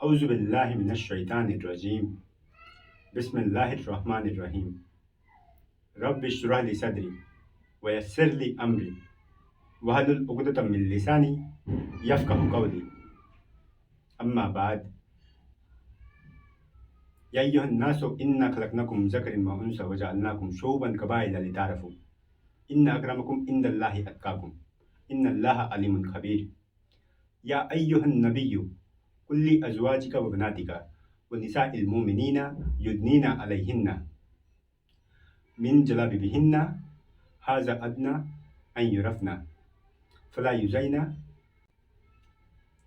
औज़ु बिल्लाहि मिनश शैतानिर रजीम। बिस्मिल्लाहिर रहमानिर रहीम। रब्बि इश्रह ली सदरी व यस्सिर ली अमरी वहलुल उक़दतम मिन लिसानी यफ़क़हू क़ौली। अम्मा बाद। या अय्युहन्नासु इन्ना खलक़नाकुम मिन ज़करिन व उन्सा व जअलनाकुम शुअबन क़बाइला लिताअरफ़ू इन्न अक्रमकुम इंदल्लाहि अत्क़ाकुम इन्नल्लाहा अलीमुन ख़बीर। या अय्युहन नबिय्यु कुल लि अज़वाजिका व बनातिका व निसाइल मुमिनीना युदनीना अलैहिन्ना मिन जलाबिबिहिन्ना हाज़ा अदना अन युरफ़ना फ़ला युज़ैना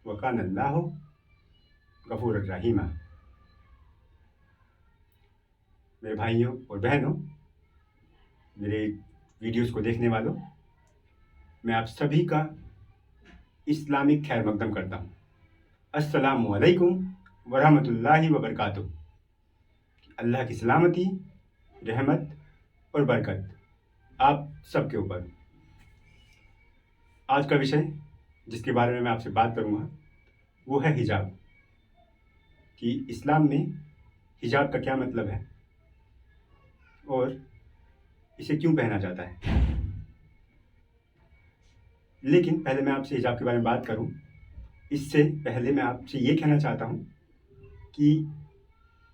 व कानल्लाहु गफ़ूरर रहीमा। मेरे भाइयों और बहनों, मेरे वीडियोस को देखने वालों, मैं आप सभी का इस्लामिक खैर मकदम करता हूँ। अस्सलामु अलैकुम व रहमतुल्लाहि व बरकातुहू। अल्लाह की सलामती, रहमत और बरकत आप सबके ऊपर। आज का विषय जिसके बारे में मैं आपसे बात करूँगा वो है हिजाब, कि इस्लाम में हिजाब का क्या मतलब है और इसे क्यों पहना जाता है। लेकिन पहले मैं आपसे हिजाब के बारे में बात करूं, इससे पहले मैं आपसे ये कहना चाहता हूं कि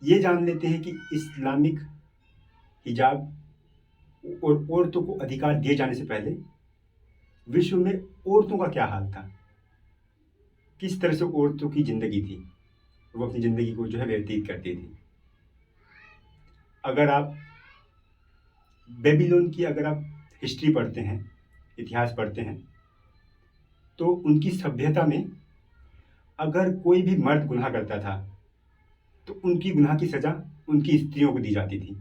ये जान लेते हैं कि इस्लामिक हिजाब और औरतों को अधिकार दिए जाने से पहले विश्व में औरतों का क्या हाल था, किस तरह से औरतों की ज़िंदगी थी, वो अपनी ज़िंदगी को जो है व्यतीत करती थी। अगर आप बेबीलोन की अगर आप हिस्ट्री पढ़ते हैं, इतिहास पढ़ते हैं, तो उनकी सभ्यता में अगर कोई भी मर्द गुनाह करता था तो उनकी गुनाह की सज़ा उनकी स्त्रियों को दी जाती थी।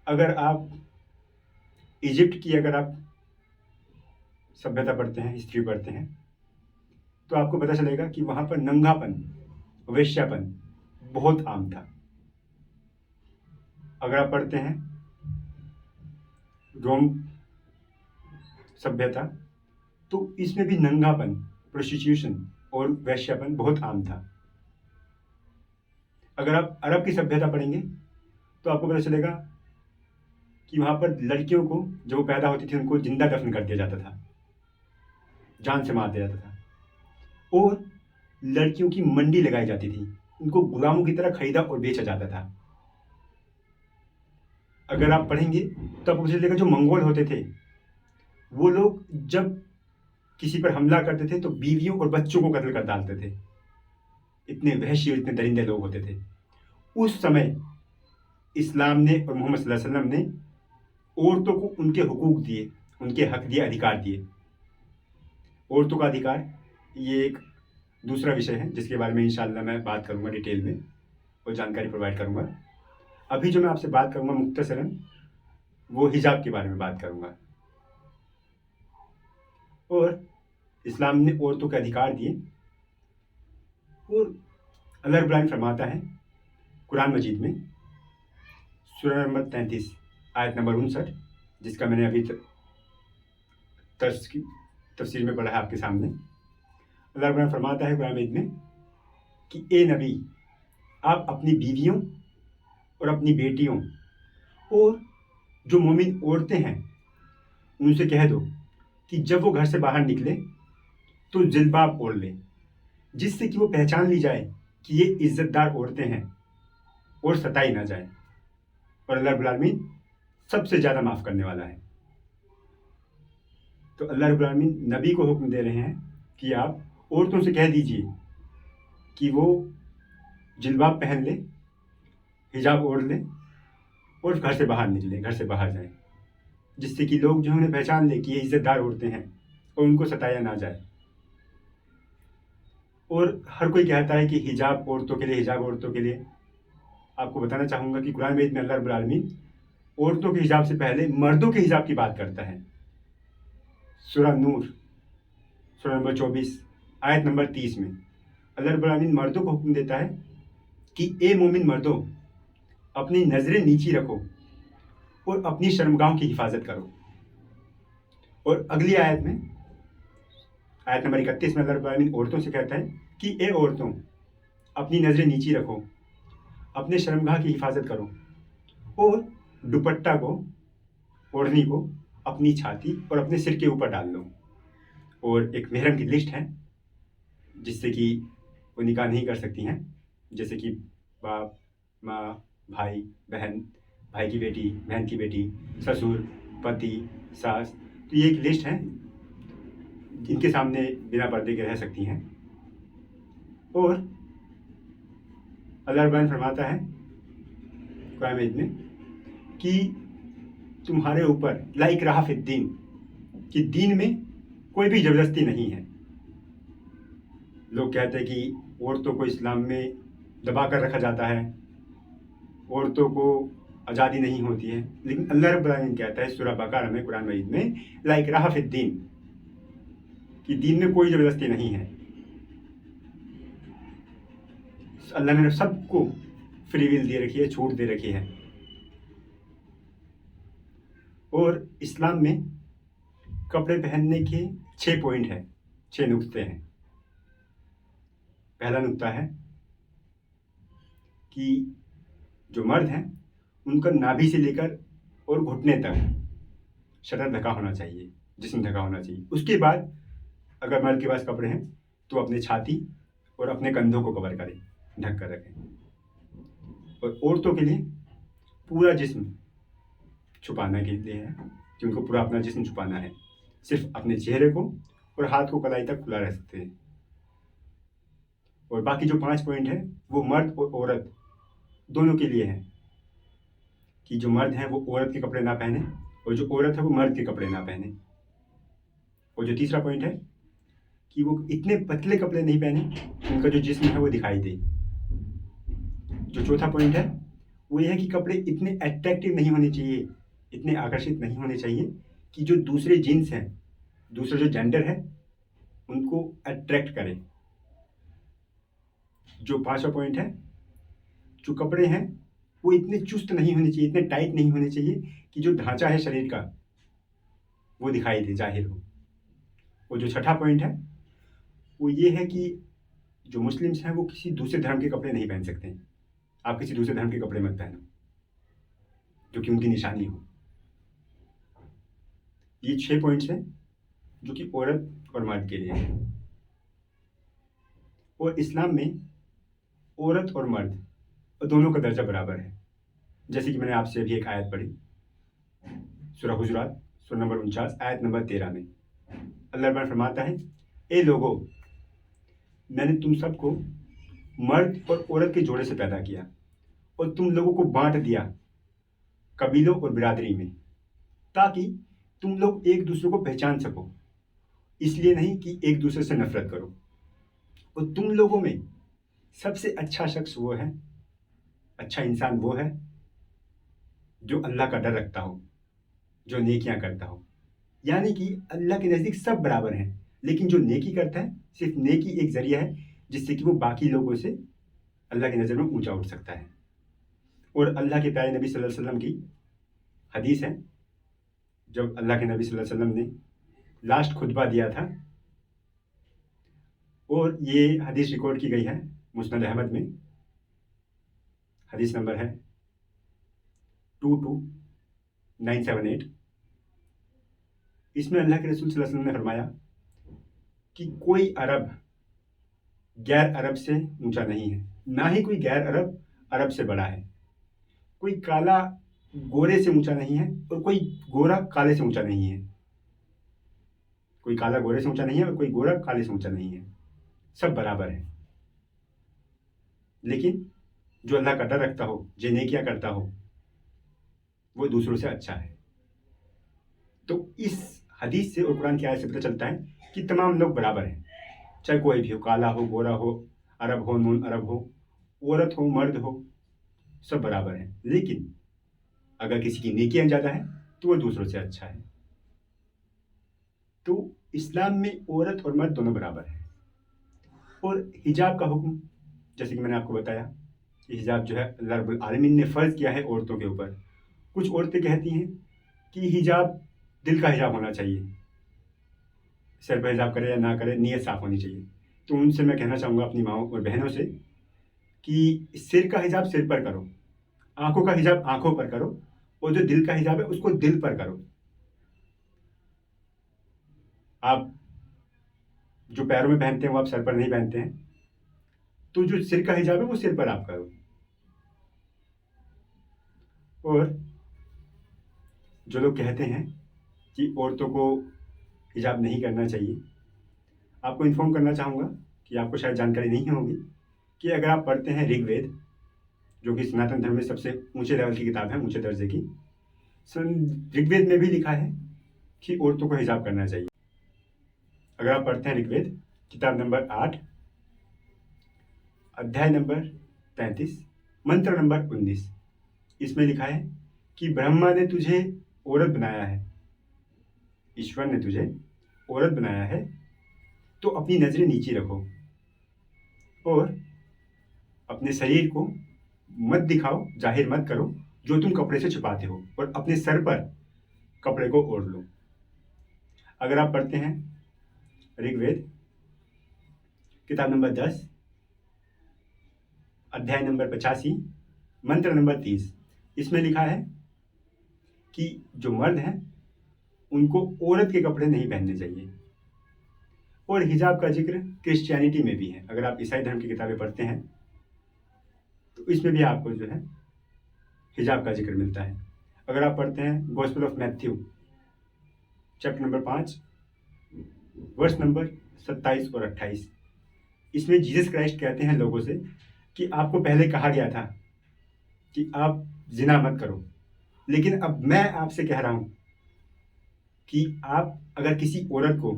अगर आप इजिप्ट की अगर आप सभ्यता पढ़ते हैं, हिस्ट्री पढ़ते हैं, तो आपको पता चलेगा कि वहाँ पर नंगापन, वेश्यापन बहुत आम था। अगर आप पढ़ते हैं रोम सभ्यता, तो इसमें भी नंगापन, प्रोस्टिट्यूशन और वेश्यापन बहुत आम था। अगर आप अरब की सभ्यता पढ़ेंगे तो आपको पता चलेगा कि वहाँ पर लड़कियों को जब वो पैदा होती थी उनको जिंदा दफन कर दिया जाता था, जान से मार दिया जाता था, और लड़कियों की मंडी लगाई जाती थी, उनको गुलामों की तरह खरीदा और बेचा जाता था। अगर आप पढ़ेंगे तो आपको पता चलेगा जो मंगोल होते थे वो लोग जब किसी पर हमला करते थे तो बीवियों और बच्चों को कत्ल कर डालते थे। इतने वहशी और इतने दरिंदे लोग होते थे। उस समय इस्लाम ने और मोहम्मद सल्लल्लाहु अलैहि वसल्लम ने औरतों को उनके हुकूक दिए, उनके हक दिए, अधिकार दिए। औरतों का अधिकार ये एक दूसरा विषय है जिसके बारे में इंशाअल्लाह मैं बात करूंगा डिटेल में और जानकारी प्रोवाइड करूंगा। अभी जो मैं आपसे बात करूंगा मुख्तसरन वो हिजाब के बारे में बात करूंगा। और इस्लाम ने औरतों के अधिकार दिए और अल्लाह रब्बुल आलमीन फरमाता है कुरान मजीद में सूरह नंबर 33 आयत नंबर 59, जिसका मैंने अभी तफसीर में पढ़ा है आपके सामने। अल्लाह रब्बुल आलमीन फरमाता है कुरान मजीद में कि ए नबी, आप अपनी बीवियों और अपनी बेटियों और जो मोमिन औरतें हैं उनसे कह दो कि जब वो घर से बाहर निकले तो जिल्बाब ओढ़ लें, जिससे कि वो पहचान ली जाए कि ये इज्जतदार औरतें हैं और सताई ना जाए। और अल्लाह रब्बुल आलमीन सबसे ज़्यादा माफ़ करने वाला है। तो अल्लाह रब्बुल आलमीन नबी को हुक्म दे रहे हैं कि आप औरतों से कह दीजिए कि वो जिल्बाब पहन ले, हिजाब ओढ़ ले और घर से बाहर निकले, घर से बाहर जाए, जिससे कि लोग जो उन्हें पहचान ले कि ये इज्जतदार औरतें हैं और उनको सताया ना जाए। और हर कोई कहता है कि हिजाब औरतों के लिए, हिजाब औरतों के लिए। आपको बताना चाहूँगा कि कुरान में अल्लाह रब्बुल आलमीन औरतों के हिजाब से पहले मर्दों के हिजाब की बात करता है। सूरह नूर सूरह नंबर 24 आयत नंबर 30 में अल्लाह रब्बुल आलमीन मर्दों को हुक्म देता है कि ए मोमिन मर्दों, अपनी नज़रें नीची रखो और अपनी शर्मगाहों की हिफाजत करो। और अगली आयत में आयत नंबर 31 में अल्लाह रब्बुल आलमीन औरतों से कहता है कि ए औरतों, अपनी नज़रें नीची रखो, अपने शर्मगाह की हिफाजत करो और दुपट्टा को, ओढ़नी को अपनी छाती और अपने सिर के ऊपर डाल लो। और एक महरम की लिस्ट है जिससे कि वो निकाह नहीं कर सकती हैं, जैसे कि बाप, माँ, भाई, बहन, भाई की बेटी, बहन की बेटी, ससुर, पति, सास। तो ये एक लिस्ट है जिनके सामने बिना पर्दे के रह सकती हैं। और अल्लाह रब्बुल आलमीन फरमाता है कुरान मजीद में कि तुम्हारे ऊपर ला इक्राहा फिद्दीन, कि दीन में कोई भी ज़बरदस्ती नहीं है। लोग कहते हैं कि औरतों को इस्लाम में दबा कर रखा जाता है, औरतों को आज़ादी नहीं होती है, लेकिन अल्लाह रब्बुल आलमीन कहता है सूरह बकरा में, कुरान मजीद में, ला इक्राहा फिद्दीन, कि दीन में कोई ज़बरदस्ती नहीं है। अल्लाह ने सबको फ्री विल दे रखी है, छूट दे रखी है। और इस्लाम में कपड़े पहनने के 6 पॉइंट हैं, 6 नुक्ते हैं। पहला नुक्ता है कि जो मर्द हैं उनका नाभि से लेकर और घुटने तक शरीर ढका होना चाहिए, जिस्म ढका होना चाहिए। उसके बाद अगर मर्द के पास कपड़े हैं तो अपने छाती और अपने कंधों को कवर करें, ढक कर रखें। और औरतों के लिए पूरा जिस्म छुपाने के लिए है कि उनको पूरा अपना जिस्म छुपाना है, सिर्फ अपने चेहरे को और हाथ को कलाई तक खुला रह सकते हैं। और बाकी जो 5 पॉइंट है वो मर्द और औरत दोनों के लिए है, कि जो मर्द हैं वो औरत के कपड़े ना पहने और जो औरत है वो मर्द के कपड़े ना पहने। और जो तीसरा पॉइंट है कि वो इतने पतले कपड़े नहीं पहने उनका जो जिस्म है वो दिखाई दे। जो चौथा पॉइंट है वो ये है कि कपड़े इतने अट्रैक्टिव नहीं होने चाहिए, इतने आकर्षित नहीं होने चाहिए कि जो दूसरे जीन्स हैं, दूसरा जो जेंडर है, उनको अट्रैक्ट करें। जो 5वां पॉइंट है, जो कपड़े हैं वो इतने चुस्त नहीं होने चाहिए, इतने टाइट नहीं होने चाहिए कि जो ढांचा है शरीर का वो दिखाई दे, जाहिर हो। और जो 6ठा पॉइंट है वो ये है कि जो मुस्लिम्स हैं वो किसी दूसरे धर्म के कपड़े नहीं पहन सकते। आप किसी दूसरे धर्म के कपड़े मत पहनो जो कि उनकी निशानी हो। ये 6 पॉइंट्स हैं जो कि औरत और मर्द के लिए है। और इस्लाम में औरत और मर्द और दोनों का दर्जा बराबर है। जैसे कि मैंने आपसे अभी एक आयत पढ़ी, सूरह हुजुरात, सूरह नंबर 49, आयत नंबर 13 में अल्लाह रब्बुल फरमाता है, ए लोगो, मैंने तुम सबको मर्द और औरत के जोड़े से पैदा किया और तुम लोगों को बांट दिया कबीलों और बिरादरी में, ताकि तुम लोग एक दूसरे को पहचान सको, इसलिए नहीं कि एक दूसरे से नफरत करो। और तुम लोगों में सबसे अच्छा शख्स वो है, अच्छा इंसान वो है जो अल्लाह का डर रखता हो, जो नेकियां करता हो। यानी कि अल्लाह के नज़दीक सब बराबर हैं, लेकिन जो नेकी करता है सिर्फ नेकी एक जरिया है जिससे कि वो बाकी लोगों से अल्लाह की नज़र में ऊंचा उठ सकता है। और अल्लाह के प्यारे नबी सल्लल्लाहु अलैहि वसल्लम की हदीस है, जब अल्लाह के नबी सल्लल्लाहु अलैहि वसल्लम ने लास्ट खुतबा दिया था, और ये हदीस रिकॉर्ड की गई है मुस्नद अहमद में, हदीस नंबर है 22978। इसमें अल्लाह के रसूल सल्लल्लाहु अलैहि वसल्लम ने फरमाया कि कोई अरब गैर अरब से ऊंचा नहीं है, ना ही कोई गैर अरब अरब से बड़ा है। कोई काला गोरे से ऊंचा नहीं है और कोई गोरा काले से ऊंचा नहीं है। कोई काला गोरे से ऊंचा नहीं है और कोई गोरा काले से ऊंचा नहीं है, सब बराबर है। लेकिन जो अल्लाह का डर रखता हो, जो नेकियां करता हो, वो दूसरों से अच्छा है। तो इस हदीस से और कुरान की आयत से पता चलता है कि तमाम लोग बराबर हैं, चाहे कोई भी हो, काला हो, गोरा हो, अरब हो, नॉन अरब हो, औरत हो, मर्द हो, सब बराबर हैं। लेकिन अगर किसी की नेकियां ज़्यादा है तो वो दूसरों से अच्छा है। तो इस्लाम में औरत और मर्द दोनों बराबर हैं। और हिजाब का हुक्म, जैसे कि मैंने आपको बताया, कि हिजाब जो है अल्लाह रब्बुल आलमीन ने फ़र्ज़ किया है औरतों के ऊपर। कुछ औरतें कहती हैं कि हिजाब दिल का हिजाब होना चाहिए, सर पर हिजाब करे या ना करे, नीयत साफ होनी चाहिए। तो उनसे मैं कहना चाहूँगा अपनी माँओं और बहनों से कि सिर का हिजाब सिर पर करो, आंखों का हिजाब आंखों पर करो, और जो दिल का हिजाब है उसको दिल पर करो। आप जो पैरों में पहनते हैं वो आप सर पर नहीं पहनते हैं, तो जो सिर का हिजाब है वो सिर पर आप करो। और जो लोग कहते हैं कि औरतों को हिजाब नहीं करना चाहिए, आपको इन्फॉर्म करना चाहूँगा कि आपको शायद जानकारी नहीं होगी कि अगर आप पढ़ते हैं ऋग्वेद, जो कि सनातन धर्म में सबसे ऊंचे लेवल की किताब है, ऊंचे दर्जे की, ऋग्वेद में भी लिखा है कि औरतों को हिजाब करना चाहिए। अगर आप पढ़ते हैं ऋग्वेद किताब नंबर 8, अध्याय नंबर 35, मंत्र नंबर 19, इसमें लिखा है कि ब्रह्मा ने तुझे औरत बनाया है, ईश्वर ने तुझे औरत बनाया है, तो अपनी नजरें नीचे रखो और अपने शरीर को मत दिखाओ, जाहिर मत करो जो तुम कपड़े से छुपाते हो, और अपने सर पर कपड़े को ओढ़ लो। अगर आप पढ़ते हैं ऋग्वेद किताब नंबर 10, अध्याय नंबर 85, मंत्र नंबर 30, इसमें लिखा है कि जो मर्द हैं उनको औरत के कपड़े नहीं पहनने चाहिए। और हिजाब का जिक्र क्रिश्चियनिटी में भी है। अगर आप ईसाई धर्म की किताबें पढ़ते हैं तो इसमें भी आपको जो है हिजाब का जिक्र मिलता है। अगर आप पढ़ते हैं gospel of Matthew chapter number 5, वर्ष नंबर 27 और 28, इसमें जीसस क्राइस्ट कहते हैं लोगों से कि आपको पहले कहा गया था कि आप जिना मत करो, लेकिन अब मैं आपसे कह रहा हूं कि आप अगर किसी औरत को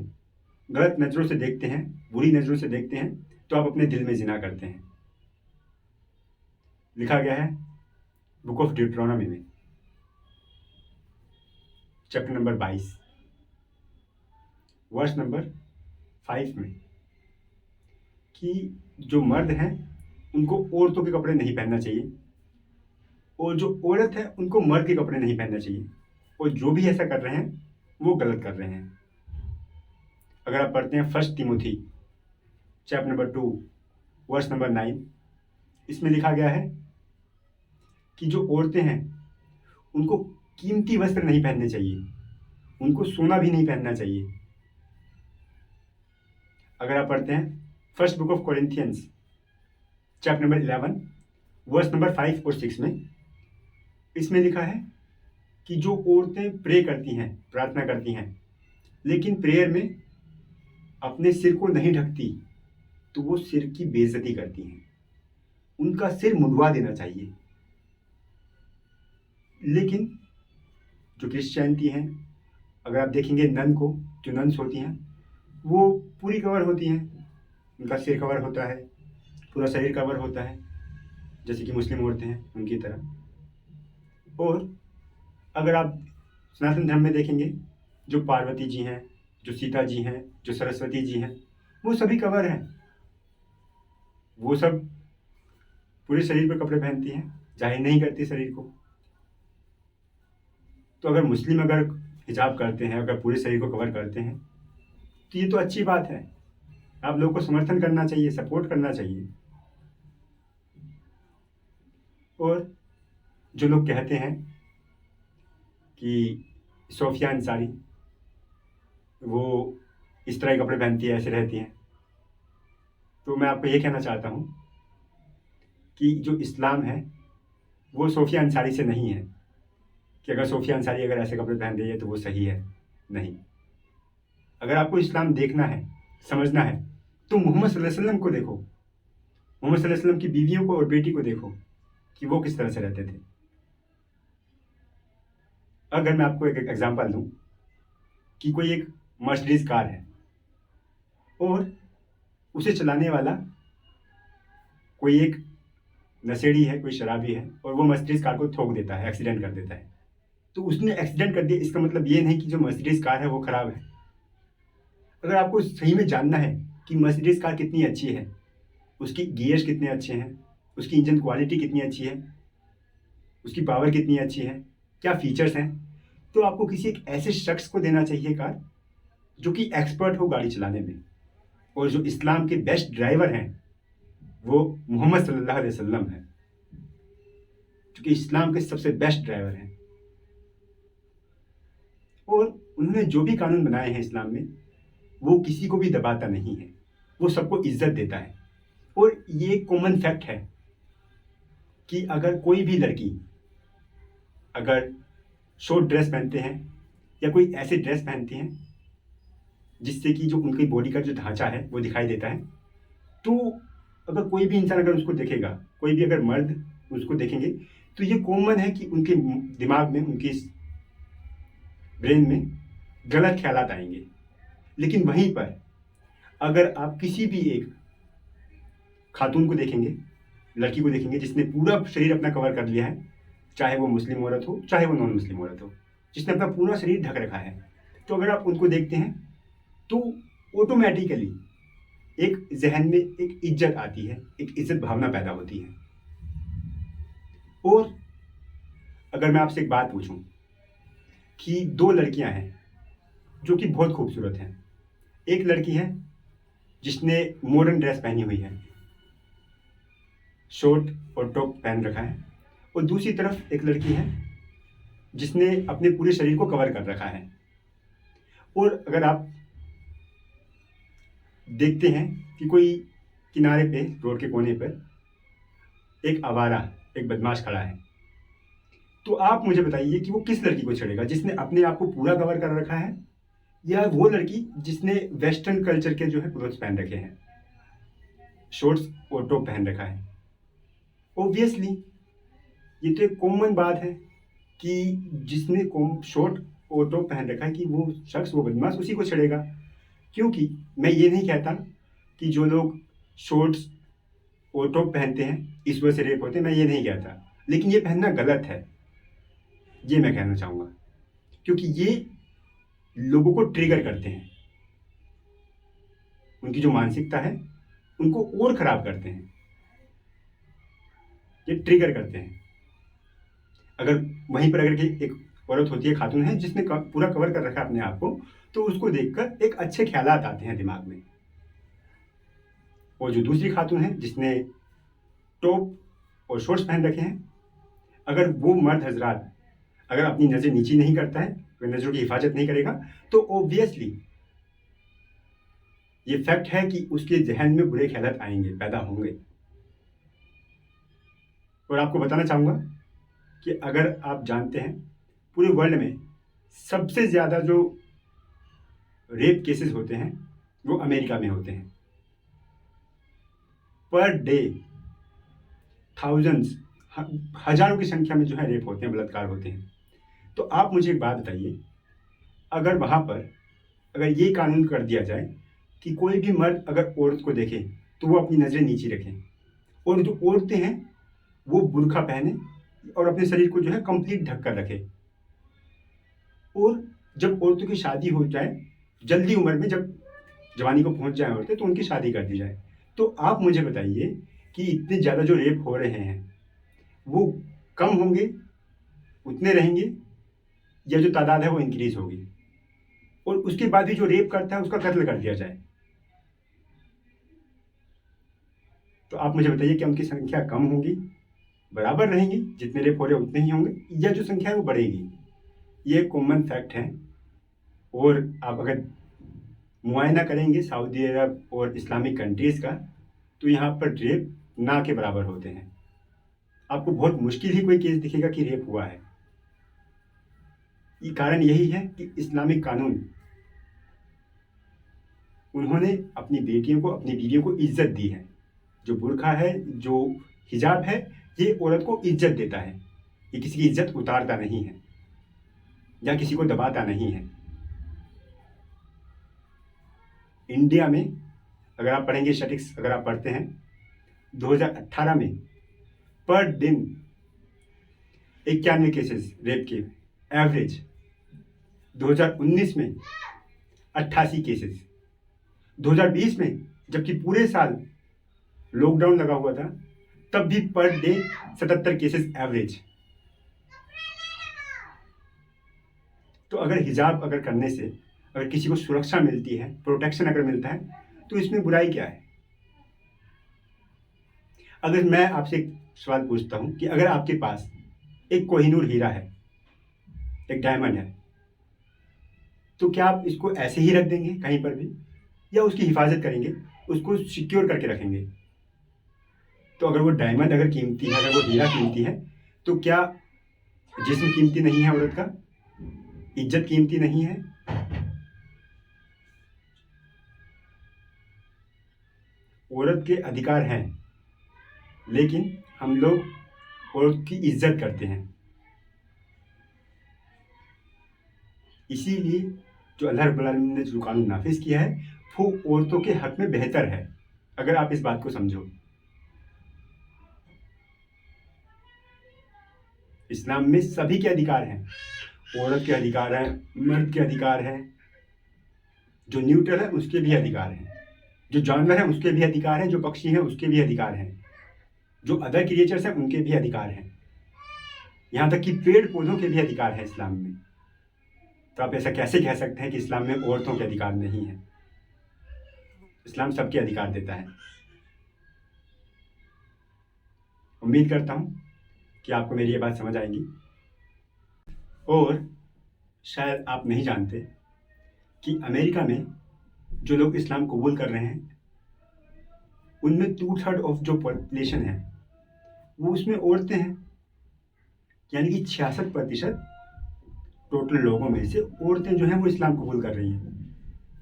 गलत नजरों से देखते हैं, बुरी नजरों से देखते हैं, तो आप अपने दिल में जिना करते हैं। लिखा गया है बुक ऑफ ड्यूटरोनॉमी में चैप्टर नंबर 22, वर्ष नंबर 5 में कि जो मर्द हैं उनको औरतों के कपड़े नहीं पहनना चाहिए, और जो औरत है उनको मर्द के कपड़े नहीं पहनना चाहिए, और जो भी ऐसा कर रहे हैं वो गलत कर रहे हैं। अगर आप पढ़ते हैं फर्स्ट तिमोथी चैप्टर नंबर 2, वर्ष नंबर 9, इसमें लिखा गया है कि जो औरतें हैं उनको कीमती वस्त्र नहीं पहनने चाहिए, उनको सोना भी नहीं पहनना चाहिए। अगर आप पढ़ते हैं first book of Corinthians chapter number 11, वर्ष नंबर 5 और 6 में, इसमें लिखा है कि जो औरतें प्रे करती हैं, प्रार्थना करती हैं, लेकिन प्रेयर में अपने सिर को नहीं ढकती, तो वो सिर की बेइज्जती करती हैं, उनका सिर मुंडवा देना चाहिए। लेकिन जो क्रिश्चियनिटी हैं, अगर आप देखेंगे नन को, जो नन्स होती हैं वो पूरी कवर होती हैं, उनका सिर कवर होता है, पूरा शरीर कवर होता है, जैसे कि मुस्लिम औरतें हैं उनकी तरह। और अगर आप सनातन धर्म में देखेंगे, जो पार्वती जी हैं, जो सीता जी हैं, जो सरस्वती जी हैं, वो सभी कवर हैं, वो सब पूरे शरीर पर कपड़े पहनती हैं, जाहिर नहीं करती शरीर को। तो अगर मुस्लिम अगर हिजाब करते हैं, अगर पूरे शरीर को कवर करते हैं, तो ये तो अच्छी बात है, आप लोगों को समर्थन करना चाहिए, सपोर्ट करना चाहिए। और जो लोग कहते हैं कि सोफिया अंसारी वो इस तरह के कपड़े पहनती है, ऐसे रहती हैं, तो मैं आपको ये कहना चाहता हूँ कि जो इस्लाम है वो सोफिया अंसारी से नहीं है कि अगर सोफिया अंसारी अगर ऐसे कपड़े पहन रही है तो वो सही है। नहीं, अगर आपको इस्लाम देखना है, समझना है, तो मोहम्मद सल्लल्लाहु अलैहि वसल्लम को देखो, मोहम्मद सल्लल्लाहु अलैहि वसल्लम की बीवियों को और बेटी को देखो कि वो किस तरह से रहते थे। अगर मैं आपको एक एग्जांपल दूं कि कोई एक मर्सिडीज कार है और उसे चलाने वाला कोई एक नशेड़ी है, कोई शराबी है, और वो मर्सिडीज कार को ठोक देता है, एक्सीडेंट कर देता है, तो उसने एक्सीडेंट कर दिया, इसका मतलब ये नहीं कि जो मर्सिडीज कार है वो खराब है। अगर आपको सही में जानना है कि मर्सिडीज कार कितनी अच्छी है, उसकी गियर्स कितने अच्छे हैं, उसकी इंजन क्वालिटी कितनी अच्छी है, उसकी पावर कितनी अच्छी है, क्या फीचर्स हैं, तो आपको किसी एक ऐसे शख्स को देना चाहिए कार जो कि एक्सपर्ट हो गाड़ी चलाने में, और जो इस्लाम के बेस्ट ड्राइवर हैं वो मोहम्मद सल्लल्लाहु अलैहि वसल्लम है, जो कि इस्लाम के सबसे बेस्ट ड्राइवर हैं। और उन्होंने जो भी कानून बनाए हैं इस्लाम में, वो किसी को भी दबाता नहीं है, वो सबको इज्जत देता है। और ये कॉमन फैक्ट है कि अगर कोई भी लड़की अगर शॉर्ट ड्रेस पहनते हैं या कोई ऐसे ड्रेस पहनती हैं जिससे कि जो उनकी बॉडी का जो ढांचा है वो दिखाई देता है, तो अगर कोई भी इंसान अगर उसको देखेगा, कोई भी अगर मर्द उसको देखेंगे, तो ये कॉमन है कि उनके दिमाग में, उनके ब्रेन में गलत ख्यालात आएंगे। लेकिन वहीं पर अगर आप किसी भी एक खातून को देखेंगे, लड़की को देखेंगे जिसने पूरा शरीर अपना कवर कर लिया है, चाहे वो मुस्लिम औरत हो चाहे वो नॉन मुस्लिम औरत हो, जिसने अपना पूरा शरीर ढक रखा है, तो अगर आप उनको देखते हैं तो ऑटोमेटिकली एक जहन में एक इज्जत आती है, एक इज्जत भावना पैदा होती है। और अगर मैं आपसे एक बात पूछूं कि दो लड़कियां हैं जो कि बहुत खूबसूरत हैं, एक लड़की है जिसने मॉडर्न ड्रेस पहनी हुई है, शॉर्ट और टॉप पहन रखा है, और दूसरी तरफ एक लड़की है जिसने अपने पूरे शरीर को कवर कर रखा है। और अगर आप देखते हैं कि कोई किनारे पे, रोड के कोने पर एक आवारा, एक बदमाश खड़ा है, तो आप मुझे बताइए कि वो किस लड़की को छेड़ेगा, जिसने अपने आप को पूरा कवर कर रखा है या वो लड़की जिसने वेस्टर्न कल्चर के जो है क्लोथ्स पहन रखे हैं, शॉर्ट्स और टॉप पहन रखा है। ऑब्वियसली ये तो एक कॉमन बात है कि जिसने शॉर्ट और टॉप पहन रखा है कि वो शख्स, वो बदमाश उसी को छेड़ेगा। क्योंकि मैं ये नहीं कहता कि जो लोग शॉर्ट्स और टॉप पहनते हैं इस वजह से रेप होते हैं, मैं ये नहीं कहता, लेकिन ये पहनना गलत है, ये मैं कहना चाहूँगा। क्योंकि ये लोगों को ट्रिगर करते हैं, उनकी जो मानसिकता है उनको और खराब करते हैं, ये ट्रिगर करते हैं। अगर वहीं पर अगर एक औरत होती है, खातून है जिसने पूरा कवर कर रखा है अपने आप को, तो उसको देखकर एक अच्छे ख्यालात आते हैं दिमाग में। और जो दूसरी खातून है जिसने टॉप और शॉर्ट्स पहन रखे हैं, अगर वो मर्द हजरात अगर अपनी नज़र नीची नहीं करता है, अगर नज़रों की हिफाजत नहीं करेगा, तो ऑब्वियसली ये फैक्ट है कि उसके जहन में बुरे ख्यालात आएंगे, पैदा होंगे। और आपको बताना चाहूँगा कि अगर आप जानते हैं पूरे वर्ल्ड में सबसे ज़्यादा जो रेप केसेस होते हैं वो अमेरिका में होते हैं। पर डे थाउजेंड्स, हजारों की संख्या में जो है रेप होते हैं, बलात्कार होते हैं। तो आप मुझे एक बात बताइए, अगर वहाँ पर अगर ये कानून कर दिया जाए कि कोई भी मर्द अगर औरत को देखे तो वो अपनी नज़रें नीची रखें, और जो औरतें हैं वो बुर्का पहने और अपने शरीर को जो है कंप्लीट ढक कर रखे, और जब औरतों की शादी हो जाए, जल्दी उम्र में जब जवानी को पहुंच जाए औरतें, तो उनकी शादी कर दी जाए, तो आप मुझे बताइए कि इतने ज़्यादा जो रेप हो रहे हैं वो कम होंगे, उतने रहेंगे, या जो तादाद है वो इंक्रीज होगी, और उसके बाद भी जो रेप करता है उसका कत्ल कर दिया जाए। तो आप मुझे बताइए कि उनकी संख्या कम होगी, बराबर रहेंगी, जितने रेप हो रहे उतने ही होंगे, या जो संख्या है वो बढ़ेगी? ये कॉमन फैक्ट है। और आप अगर मुआयना करेंगे सऊदी अरब और इस्लामिक कंट्रीज़ का, तो यहाँ पर रेप ना के बराबर होते हैं। आपको बहुत मुश्किल ही कोई केस दिखेगा कि रेप हुआ है। ये कारण यही है कि इस्लामिक कानून, उन्होंने अपनी बेटियों को, अपनी बीवियों को इज्जत दी है। जो बुर्का है, जो हिजाब है, ये औरत को इज्जत देता है, ये किसी की इज्जत उतारता नहीं है या किसी को दबाता नहीं है। इंडिया में अगर आप पढ़ेंगे स्टैटिस्टिक्स, अगर आप पढ़ते हैं 2018 में पर दिन 91 केसेस रेप के एवरेज, 2019 में 88 केसेस, 2020 में जबकि पूरे साल लॉकडाउन लगा हुआ था तब भी पर डे 77 केसेस एवरेज। तो अगर हिजाब अगर करने से अगर किसी को सुरक्षा मिलती है, प्रोटेक्शन अगर मिलता है, तो इसमें बुराई क्या है? अगर मैं आपसे एक सवाल पूछता हूँ कि अगर आपके पास एक कोहिनूर हीरा है, एक डायमंड है, तो क्या आप इसको ऐसे ही रख देंगे कहीं पर भी, या उसकी हिफाजत करेंगे, उसको सिक्योर करके रखेंगे? तो अगर वो डायमंड अगर कीमती है, अगर वो हीरा कीमती है, तो क्या जिस्म कीमती नहीं है औरत का? इज्जत कीमती नहीं है? औरत के अधिकार हैं, लेकिन हम लोग औरत की इज्जत करते हैं। इसीलिए जो अल्लाह रब्बुल आलमीन ने जो कानून नाफिज किया है, वो औरतों के हक में बेहतर है, अगर आप इस बात को समझो। इस्लाम में सभी के अधिकार हैं, औरत के अधिकार हैं, मर्द के अधिकार हैं, जो न्यूट्रल है उसके भी अधिकार हैं, जो जानवर है उसके भी अधिकार हैं, जो पक्षी हैं उसके भी अधिकार हैं, जो अदर क्रिएचर्स हैं उनके भी अधिकार हैं, यहाँ तक कि पेड़ पौधों के भी अधिकार हैं इस्लाम में। तो आप ऐसा कैसे कह सकते हैं कि इस्लाम में औरतों के अधिकार नहीं है? इस्लाम सबके अधिकार देता है। उम्मीद करता हूँ कि आपको मेरी ये बात समझ आएगी। और शायद आप नहीं जानते कि अमेरिका में जो लोग इस्लाम कबूल कर रहे हैं, उनमें 2/3 ऑफ जो पॉपुलेशन है वो उसमें औरतें हैं। यानी कि 66% टोटल लोगों में से औरतें जो हैं वो इस्लाम कबूल कर रही हैं।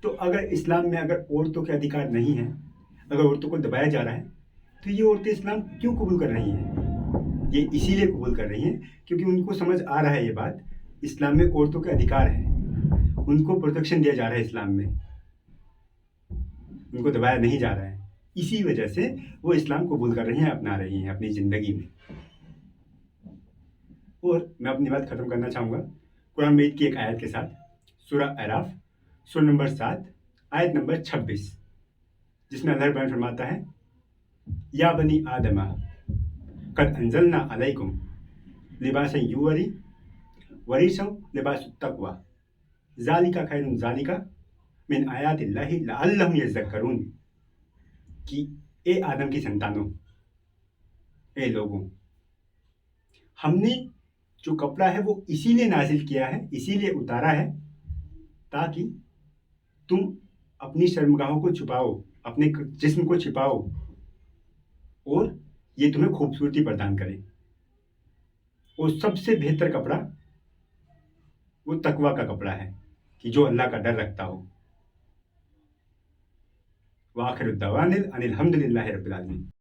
तो अगर इस्लाम में अगर औरतों के अधिकार नहीं हैं, अगर औरतों को दबाया जा रहा है, तो ये औरतें इस्लाम क्यों कबूल कर रही हैं? ये इसीलिए कबूल कर रही हैं क्योंकि उनको समझ आ रहा है ये बात, इस्लाम में औरतों के अधिकार हैं, उनको प्रोटेक्शन दिया जा रहा है इस्लाम में, उनको दबाया नहीं जा रहा है। इसी वजह से वो इस्लाम कबूल कर रही हैं, अपना रही हैं अपनी ज़िंदगी में। और मैं अपनी बात ख़त्म करना चाहूँगा कुरान मजीद की एक आयत के साथ, सूरह अराफ, सूरह नंबर 7, आयत नंबर 26, जिसमें अल्लाह बयान फरमाता है, या बनी आदमा कद अंजलना अलैकुम लिबासन युवरी वरीसम लिबास तकवा ज़ालिका खैरुन ज़ालिका मिन आयातिल्लाहि लअल्लहुम यज़क्करून। कि ए आदम की संतानों, ए लोगों, हमने जो कपड़ा है वो इसीलिए नाजिल किया है, इसीलिए उतारा है, ताकि तुम अपनी शर्मगाहों को छुपाओ, अपने जिस्म को छिपाओ, और ये तुम्हें खूबसूरती प्रदान करे। और सबसे बेहतर कपड़ा वो तकवा का कपड़ा है, कि जो अल्लाह का डर रखता हो। वाखिर दावानिल अनिल हम्दुलिल्लाहि रब्बिल आलमीन।